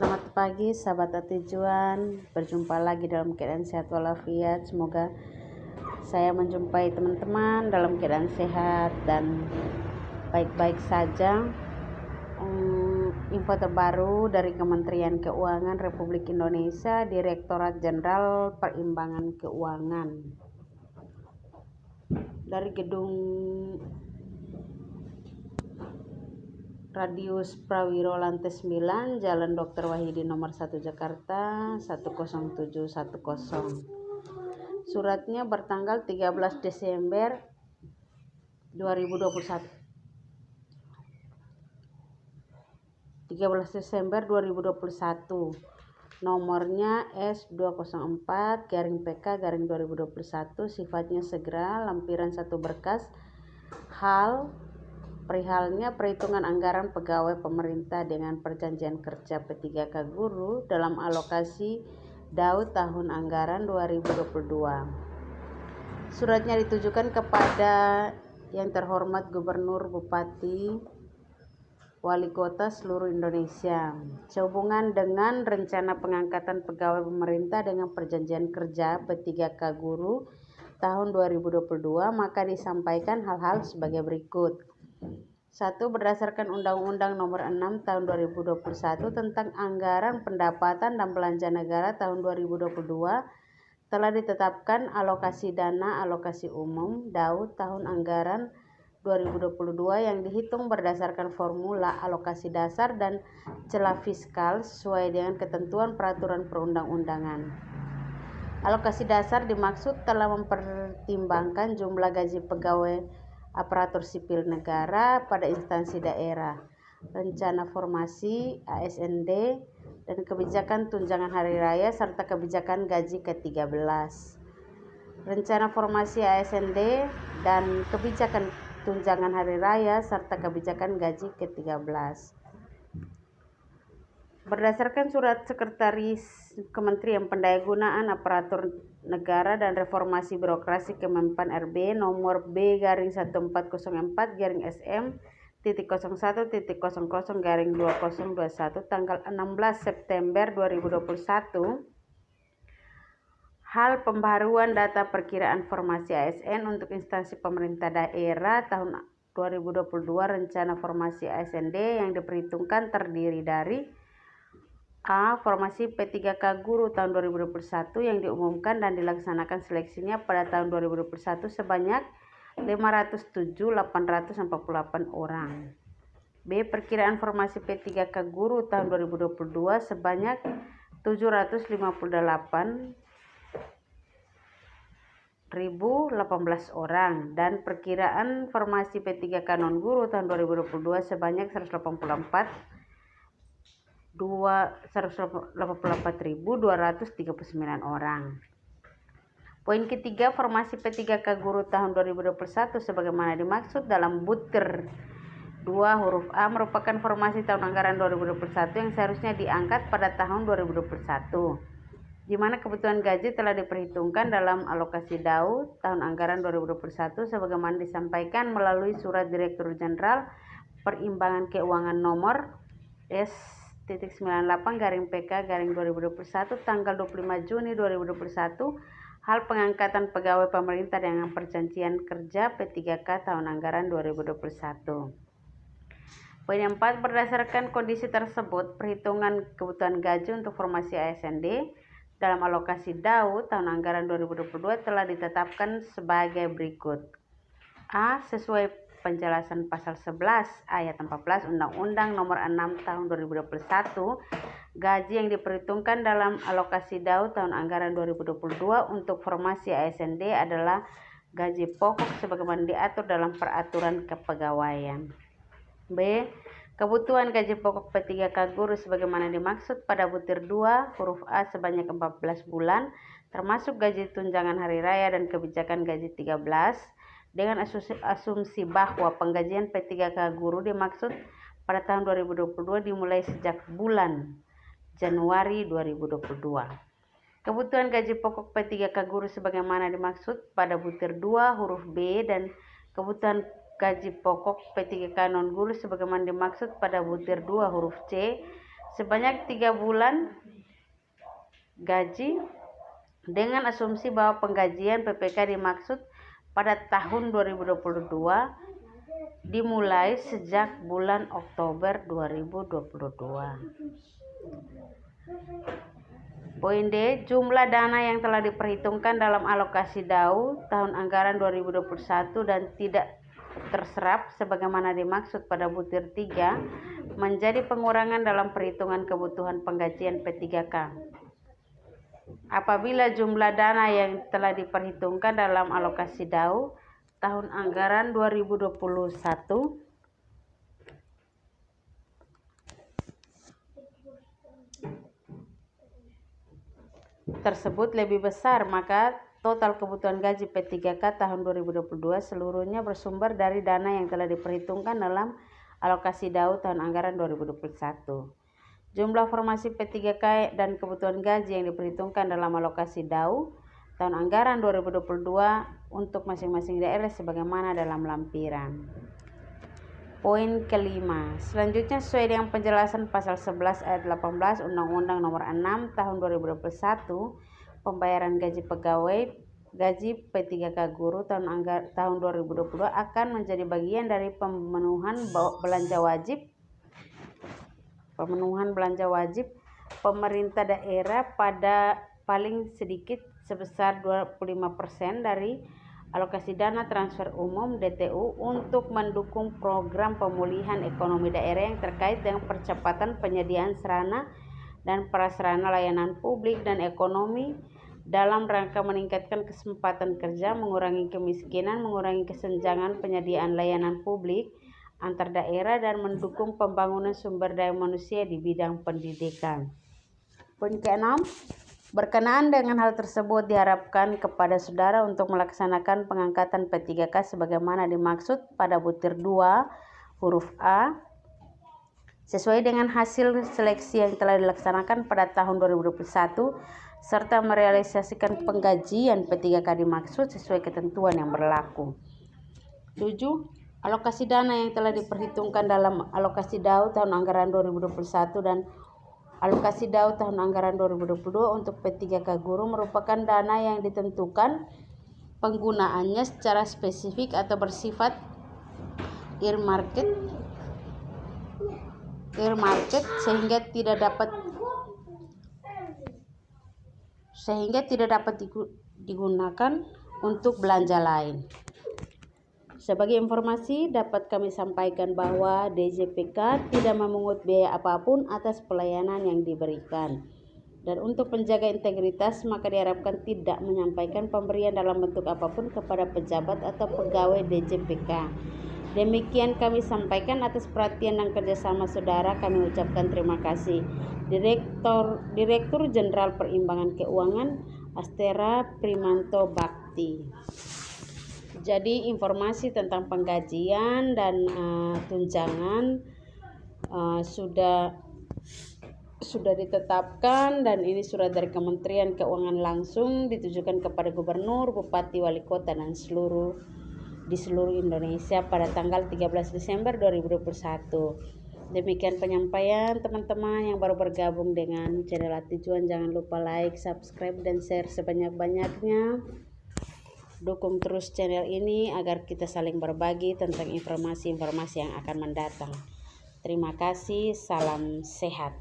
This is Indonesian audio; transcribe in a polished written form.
Selamat pagi sahabat Atijuan, berjumpa lagi dalam keadaan sehat walafiat. Semoga saya menjumpai teman-teman dalam keadaan sehat dan baik-baik saja. Info terbaru dari Kementerian Keuangan Republik Indonesia, Direktorat Jenderal Perimbangan Keuangan. Dari gedung Radius Prawiro lantai 9, Jalan Dr. Wahidi nomor 1 Jakarta 10710. Suratnya bertanggal 13 Desember 2021. 13 Desember 2021. Nomornya S204-PK-2021, sifatnya segera, lampiran 1 berkas. Perihalnya perhitungan anggaran pegawai pemerintah dengan perjanjian kerja P3K guru dalam alokasi DAU tahun anggaran 2022. Suratnya ditujukan kepada yang terhormat Gubernur, Bupati, Wali Kota seluruh Indonesia. Sehubungan dengan rencana pengangkatan pegawai pemerintah dengan perjanjian kerja P3K guru tahun 2022, maka disampaikan hal-hal sebagai berikut. 1. Berdasarkan Undang-Undang Nomor 6 Tahun 2021 tentang Anggaran Pendapatan dan Belanja Negara tahun 2022, telah ditetapkan alokasi dana alokasi umum DAU tahun anggaran 2022 yang dihitung berdasarkan formula alokasi dasar dan celah fiskal sesuai dengan ketentuan peraturan perundang-undangan. Alokasi dasar dimaksud telah mempertimbangkan jumlah gaji pegawai aparatur sipil negara pada instansi daerah, rencana formasi ASND, dan kebijakan tunjangan hari raya serta kebijakan gaji ke-13. Rencana formasi ASND dan kebijakan tunjangan hari raya serta kebijakan gaji ke-13. Berdasarkan surat Sekretaris Kementerian Pendayagunaan Aparatur Negara dan Reformasi Birokrasi Kemenpan RB nomor B-1.01.001.2021 tanggal 16 September 2021, hal pembaruan data perkiraan formasi ASN untuk instansi pemerintah daerah tahun 2022. Rencana formasi ASND yang diperhitungkan terdiri dari A. Formasi P3K guru tahun 2021 yang diumumkan dan dilaksanakan seleksinya pada tahun 2021 sebanyak 507.848 orang. B. Perkiraan formasi P3K guru tahun 2022 sebanyak 758.018 orang, dan perkiraan formasi P3K non guru tahun 2022 sebanyak 184.239 orang. Poin ketiga, formasi P3K guru tahun 2021 sebagaimana dimaksud dalam butir 2 huruf A merupakan formasi tahun anggaran 2021 yang seharusnya diangkat pada tahun 2021, di mana kebutuhan gaji telah diperhitungkan dalam alokasi DAU tahun anggaran 2021 sebagaimana disampaikan melalui Surat Direktur Jenderal Perimbangan Keuangan nomor S.98-PK-2021 tanggal 25 Juni 2021, hal pengangkatan pegawai pemerintah dengan perjanjian kerja P3K tahun anggaran 2021. Poin 4, berdasarkan kondisi tersebut, perhitungan kebutuhan gaji untuk formasi ASND dalam alokasi DAU tahun anggaran 2022 telah ditetapkan sebagai berikut. A. Sesuai penjelasan pasal 11 ayat 14 Undang-Undang Nomor 6 Tahun 2021, gaji yang diperhitungkan dalam alokasi DAU tahun anggaran 2022 untuk formasi ASND adalah gaji pokok sebagaimana diatur dalam peraturan kepegawaian. B. Kebutuhan gaji pokok P3K guru sebagaimana dimaksud pada butir 2 huruf A sebanyak 14 bulan, termasuk gaji tunjangan hari raya dan kebijakan gaji 13, dengan asumsi bahwa penggajian P3K guru dimaksud pada tahun 2022 dimulai sejak bulan Januari 2022. Kebutuhan gaji pokok P3K guru sebagaimana dimaksud pada butir 2 huruf B dan kebutuhan gaji pokok P3K non guru sebagaimana dimaksud pada butir 2 huruf C sebanyak 3 bulan gaji dengan asumsi bahwa penggajian PPK dimaksud pada tahun 2022 dimulai sejak bulan Oktober 2022. Poin D, jumlah dana yang telah diperhitungkan dalam alokasi DAU tahun anggaran 2021 dan tidak terserap sebagaimana dimaksud pada butir 3 menjadi pengurangan dalam perhitungan kebutuhan penggajian P3K. Apabila jumlah dana yang telah diperhitungkan dalam alokasi DAU tahun anggaran 2021 tersebut lebih besar, maka total kebutuhan gaji P3K tahun 2022 seluruhnya bersumber dari dana yang telah diperhitungkan dalam alokasi DAU tahun anggaran 2021. Jumlah formasi P3K dan kebutuhan gaji yang diperhitungkan dalam alokasi DAU tahun anggaran 2022 untuk masing-masing daerah sebagaimana dalam lampiran. Poin kelima, selanjutnya sesuai dengan penjelasan pasal 11 ayat 18 Undang-Undang Nomor 6 Tahun 2021, pembayaran gaji pegawai gaji P3K guru tahun 2022 akan menjadi bagian dari pemenuhan belanja wajib pemerintah daerah pada paling sedikit sebesar 25% dari alokasi dana transfer umum DTU untuk mendukung program pemulihan ekonomi daerah yang terkait dengan percepatan penyediaan sarana dan prasarana layanan publik dan ekonomi dalam rangka meningkatkan kesempatan kerja, mengurangi kemiskinan, mengurangi kesenjangan penyediaan layanan publik antar daerah, dan mendukung pembangunan sumber daya manusia di bidang pendidikan. Poin ke-6, berkenaan dengan hal tersebut diharapkan kepada saudara untuk melaksanakan pengangkatan P3K sebagaimana dimaksud pada butir 2 huruf A sesuai dengan hasil seleksi yang telah dilaksanakan pada tahun 2021 serta merealisasikan penggajian P3K dimaksud sesuai ketentuan yang berlaku. 7. Alokasi dana yang telah diperhitungkan dalam alokasi DAU tahun anggaran 2021 dan alokasi DAU tahun anggaran 2022 untuk P3K guru merupakan dana yang ditentukan penggunaannya secara spesifik atau bersifat earmarked sehingga tidak dapat digunakan untuk belanja lain. Sebagai informasi dapat kami sampaikan bahwa DJPK tidak memungut biaya apapun atas pelayanan yang diberikan. Dan untuk menjaga integritas maka diharapkan tidak menyampaikan pemberian dalam bentuk apapun kepada pejabat atau pegawai DJPK. Demikian kami sampaikan atas perhatian dan kerjasama saudara. Kami ucapkan terima kasih. Direktur Jenderal Perimbangan Keuangan Astera Primanto Bakti. Jadi informasi tentang penggajian dan tunjangan sudah ditetapkan, dan ini surat dari Kementerian Keuangan langsung ditujukan kepada gubernur, bupati, wali kota dan di seluruh Indonesia pada tanggal 13 Desember 2021. Demikian penyampaian teman-teman yang baru bergabung dengan channel Atijuan. Jangan lupa like, subscribe dan share sebanyak-banyaknya. Dukung terus channel ini agar kita saling berbagi tentang informasi-informasi yang akan mendatang. Terima kasih, salam sehat.